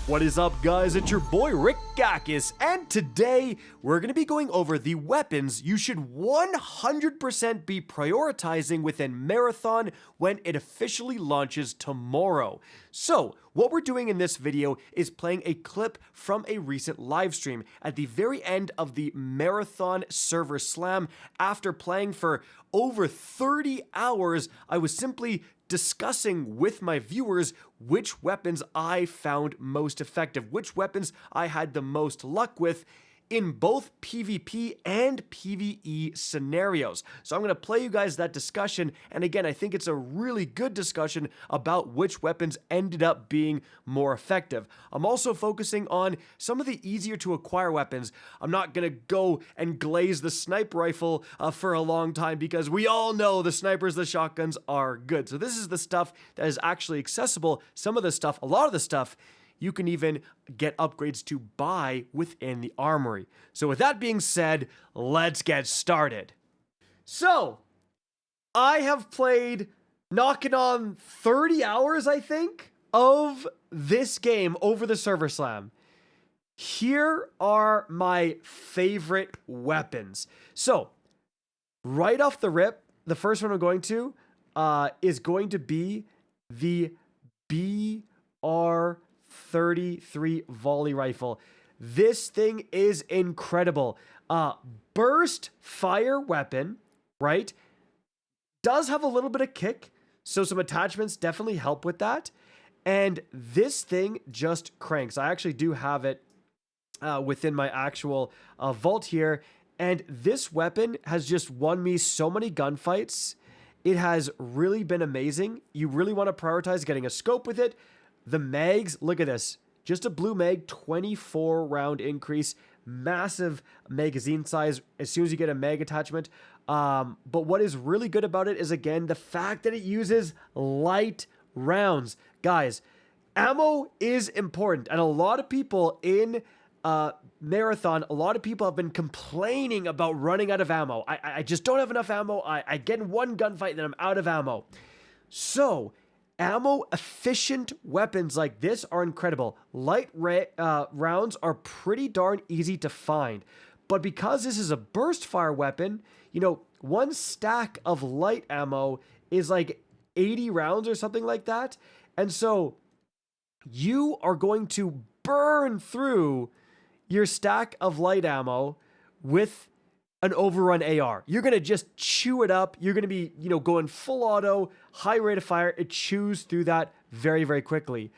What is up, guys? It's your boy Rick Gakis, and today we're going to be going over the weapons you should 100% be prioritizing within Marathon when it officially launches tomorrow. So, what we're doing in this video is playing a clip from a recent live stream at the very end of the Marathon server slam. After playing for over 30 hours, I was simply discussing with my viewers which weapons I found most effective, which weapons I had the most luck with in both PvP and PvE scenarios. So I'm going to play you guys that discussion, and again, I think it's a really good discussion about which weapons ended up being more effective. I'm also focusing on some of the easier to acquire weapons. I'm not going to go and glaze the sniper rifle for a long time because we all know the snipers, the shotguns are good. So this is the stuff that is actually accessible. Some of the stuff, a lot of the stuff, you can even get upgrades to buy within the armory. So with that being said, let's get started. So, I have played knocking on 30 hours, I think, of this game over the server slam. Here are my favorite weapons. So, right off the rip, the first one I'm going to is going to be the BR33 volley rifle. This thing is incredible. Burst fire weapon, right? Does have a little bit of kick, so some attachments definitely help with that. And this thing just cranks. I actually do have it within my actual vault here. And this weapon has just won me so many gunfights. It has really been amazing. You really want to prioritize getting a scope with it. The mags, look at this. Just a blue mag, 24 round increase, massive magazine size as soon as you get a mag attachment. But what is really good about it is, again, the fact that it uses light rounds. Guys, ammo is important. And a lot of people in Marathon, a lot of people have been complaining about running out of ammo. I just don't have enough ammo. I get in one gunfight and then I'm out of ammo. So, ammo efficient weapons like this are incredible. Light rounds are pretty darn easy to find. But because this is a burst fire weapon, you know, one stack of light ammo is like 80 rounds or something like that. And so you are going to burn through your stack of light ammo with an overrun AR. You're going to just chew it up. You're going to be, you know, going full auto, high rate of fire. It chews through that very, very quickly.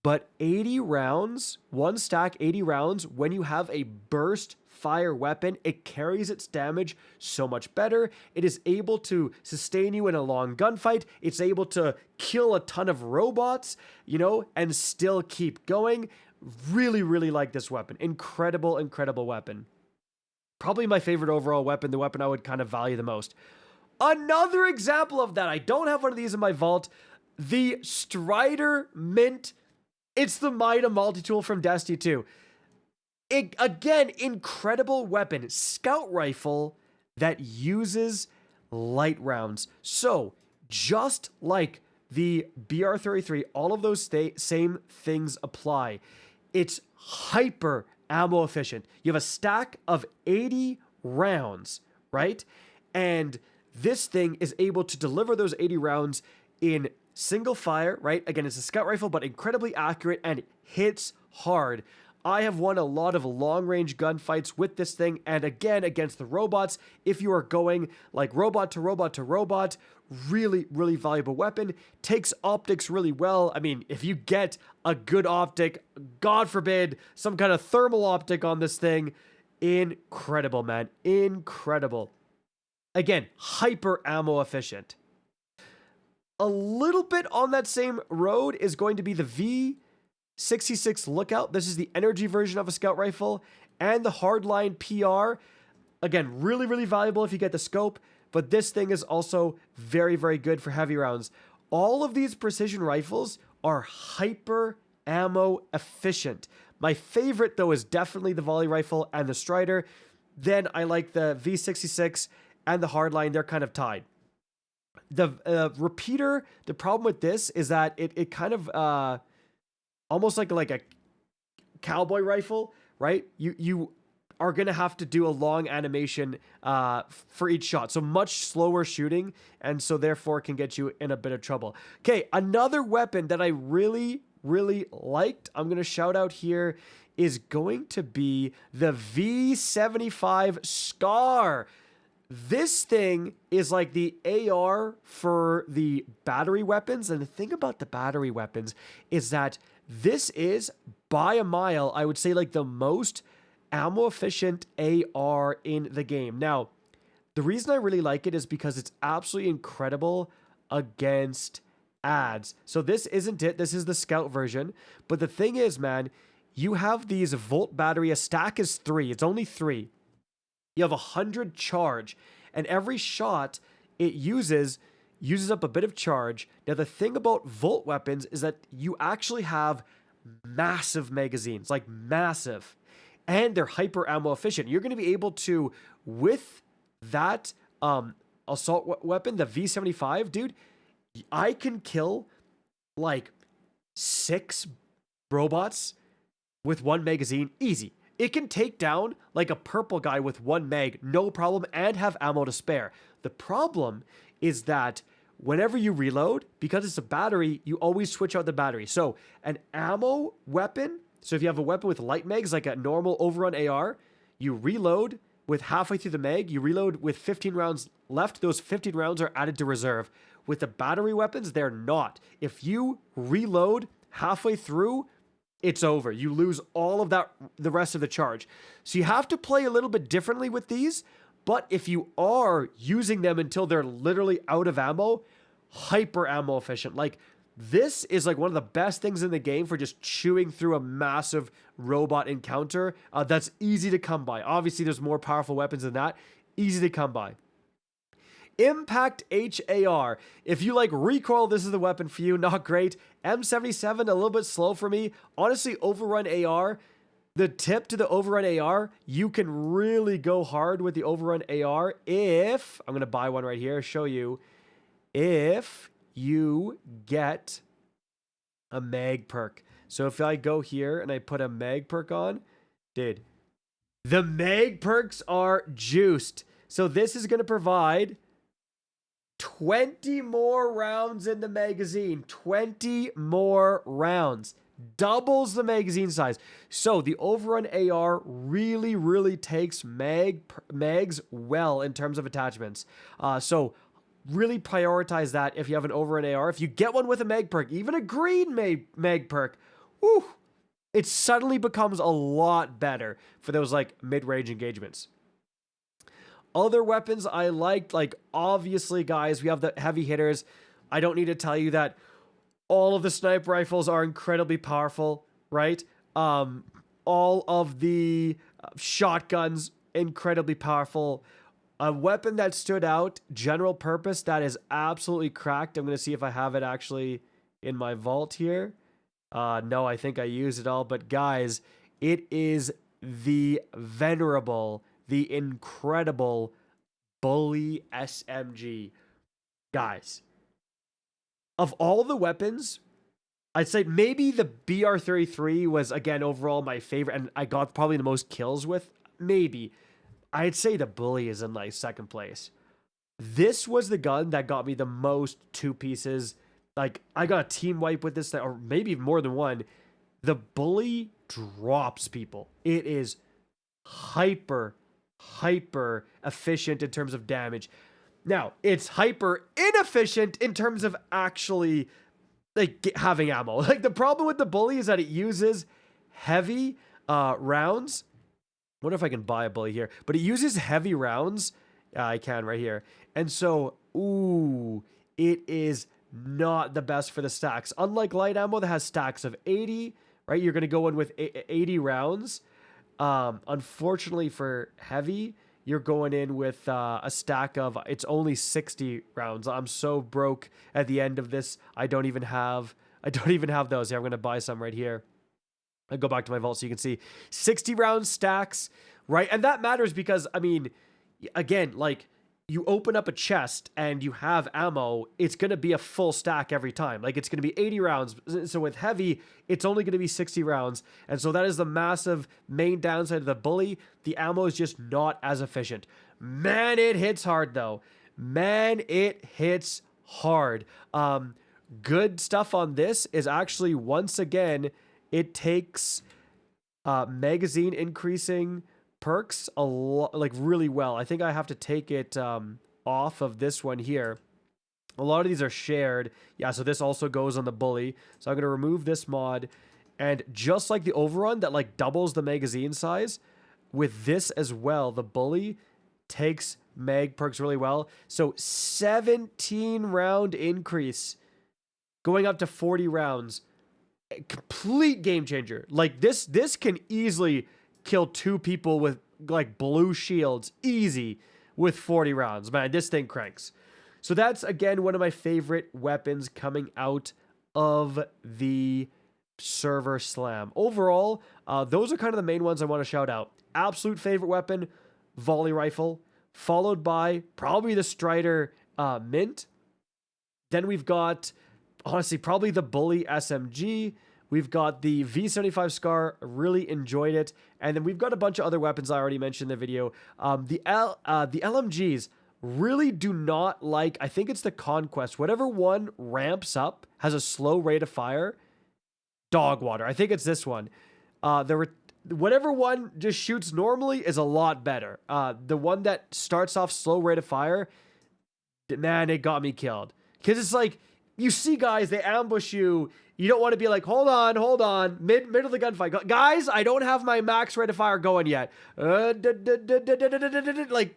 But 80 rounds, one stack, 80 rounds, when you have a burst fire weapon, it carries its damage so much better. It is able to sustain you in a long gunfight. It's able to kill a ton of robots, you know, and still keep going. Really, really like this weapon. Incredible, incredible weapon. Probably my favorite overall weapon, the weapon I would kind of value the most. Another example of that, I don't have one of these in my vault, the Strider Mint. It's the Mida multi-tool from Destiny 2. Again, incredible weapon. Scout rifle that uses light rounds. So, just like the BR33, all of those same things apply. It's hyper ammo efficient. You have a stack of 80 rounds, right? And this thing is able to deliver those 80 rounds in single fire, right? Again, it's a scout rifle, but incredibly accurate and hits hard. I have won a lot of long-range gunfights with this thing, and again, against the robots, if you are going like robot to robot to robot, really, really valuable weapon. Takes optics really well. I mean, if you get a good optic, God forbid, some kind of thermal optic on this thing, incredible, man. Incredible. Again, hyper ammo efficient. A little bit on that same road is going to be the V66 Lookout. This is the energy version of a scout rifle, and the Hardline PR. Again, really, really valuable if you get the scope, but this thing is also very, very good for heavy rounds. All of these precision rifles are hyper ammo efficient. My favorite, though, is definitely the Volley rifle and the Strider. Then I like the V66 and the Hardline. They're kind of tied. The repeater, the problem with this is that it kind of almost like a cowboy rifle, right? You are going to have to do a long animation for each shot. So much slower shooting, and so therefore can get you in a bit of trouble. Okay, another weapon that I really, really liked, I'm going to shout out here, is going to be the V75 Scar. This thing is like the AR for the battery weapons. And the thing about the battery weapons is that this is, by a mile, I would say like the most ammo efficient AR in the game. Now, the reason I really like it is because it's absolutely incredible against ads. So this isn't it. This is the scout version. But the thing is, man, you have these volt battery. A stack is 3. It's only 3. You have 100 charge, and every shot it uses up a bit of charge. Now, the thing about volt weapons is that you actually have massive magazines, like massive, and they're hyper ammo efficient. You're going to be able to, with that assault weapon, the V75, dude, I can kill like 6 robots with 1 magazine, easy. It can take down like a purple guy with 1 mag, no problem, and have ammo to spare. The problem is that whenever you reload, because it's a battery, you always switch out the battery. So an ammo weapon, so if you have a weapon with light mags, like a normal overrun AR, you reload with halfway through the mag, you reload with 15 rounds left. Those 15 rounds are added to reserve. With the battery weapons, they're not. If you reload halfway through, it's over. You lose all of that, the rest of the charge. So you have to play a little bit differently with these, but if you are using them until they're literally out of ammo, hyper ammo efficient. Like, this is like one of the best things in the game for just chewing through a massive robot encounter. That's easy to come by. Obviously, there's more powerful weapons than that. Easy to come by. Impact HAR. If you like recoil, this is the weapon for you. Not great. M77, a little bit slow for me. Honestly, Overrun AR, the tip to the Overrun AR, you can really go hard with the Overrun AR if, I'm going to buy one right here, show you, if you get a mag perk. So if I go here and I put a mag perk on, dude, the mag perks are juiced. So this is going to provide 20 more rounds in the magazine. 20 more rounds. Doubles the magazine size. So the Overrun AR really, really takes mags well in terms of attachments. So really prioritize that if you have an Overrun AR. If you get one with a mag perk, even a green mag perk, whew, it suddenly becomes a lot better for those like mid-range engagements. Other weapons I liked, like obviously, guys, we have the heavy hitters. I don't need to tell you that all of the sniper rifles are incredibly powerful, right? All of the shotguns, incredibly powerful. A weapon that stood out, general purpose, that is absolutely cracked. I'm going to see if I have it actually in my vault here. No, I think I used it all. But guys, it is the venerable, the incredible Bully SMG. Guys, of all the weapons, I'd say maybe the BR33 was, again, overall my favorite, and I got probably the most kills with. Maybe. I'd say the Bully is in like second place. This was the gun that got me the most 2 pieces. Like, I got a team wipe with this, or maybe more than one. The Bully drops people. It is hyper efficient in terms of damage. Now, it's hyper inefficient in terms of actually like having ammo. Like, the problem with the Bully is that it uses heavy rounds. I wonder if I can buy a Bully here, but it uses heavy rounds. I can right here. And so, ooh, it is not the best for the stacks. Unlike light ammo that has stacks of 80, right? You're going to go in with 80 rounds. Unfortunately for heavy, you're going in with a stack of, it's only 60 rounds. I'm so broke at the end of this. I don't even have those. Yeah, I'm going to buy some right here. I'll go back to my vault so you can see 60 round stacks, right? And that matters because, I mean, again, like, you open up a chest and you have ammo, it's going to be a full stack every time. Like, it's going to be 80 rounds. So with heavy, it's only going to be 60 rounds. And so that is the massive main downside of the Bully. The ammo is just not as efficient. Man, it hits hard though. Man, it hits hard. Good stuff on this is actually, once again, it takes magazine increasing perks a lot, like really well. I think I have to take it off of this one here. A lot of these are shared. Yeah, so this also goes on the Bully. So I'm going to remove this mod. And just like the Overrun that like doubles the magazine size, with this as well, the Bully takes mag perks really well. So 17 round increase going up to 40 rounds. A complete game changer. Like this can easily kill 2 people with like blue shields easy with 40 rounds. Man, this thing cranks. So that's, again, one of my favorite weapons coming out of the server slam. Overall, those are kind of the main ones I want to shout out. Absolute favorite weapon, Volley rifle, followed by probably the Strider Mint. Then we've got, honestly, probably the Bully SMG. We've got the V75 Scar, really enjoyed it. And then we've got a bunch of other weapons I already mentioned in the video. The LMGs really do not like, I think it's the Conquest. Whatever one ramps up, has a slow rate of fire, dog water. I think it's this one. Whatever one just shoots normally is a lot better. The one that starts off slow rate of fire, man, it got me killed. Because it's like, you see guys, they ambush you. You don't want to be like, hold on, middle of the gunfight. Guys, I don't have my max rate of fire going yet. Like,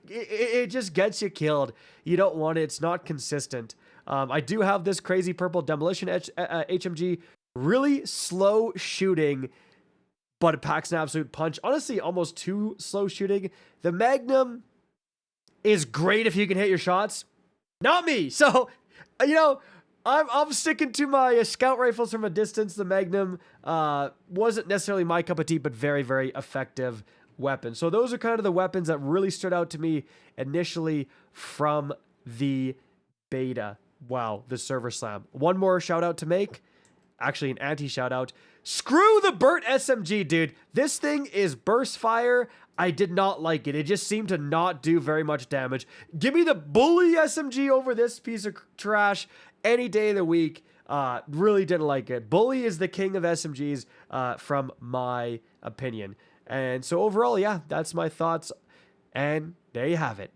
it just gets you killed. You don't want it. It's not consistent. I do have this crazy purple demolition HMG. Really slow shooting, but it packs an absolute punch. Honestly, almost too slow shooting. The Magnum is great if you can hit your shots. Not me. So, you know, I'm sticking to my scout rifles from a distance. The Magnum wasn't necessarily my cup of tea, but very, very effective weapon. So those are kind of the weapons that really stood out to me initially from the beta. Wow, the server slam. One more shout out to make. Actually, an anti-shout out. Screw the Burt SMG, dude. This thing is burst fire. I did not like it. It just seemed to not do very much damage. Give me the Bully SMG over this piece of trash any day of the week. Really didn't like it. Bully is the king of SMGs from my opinion. And so overall, yeah, that's my thoughts. And there you have it.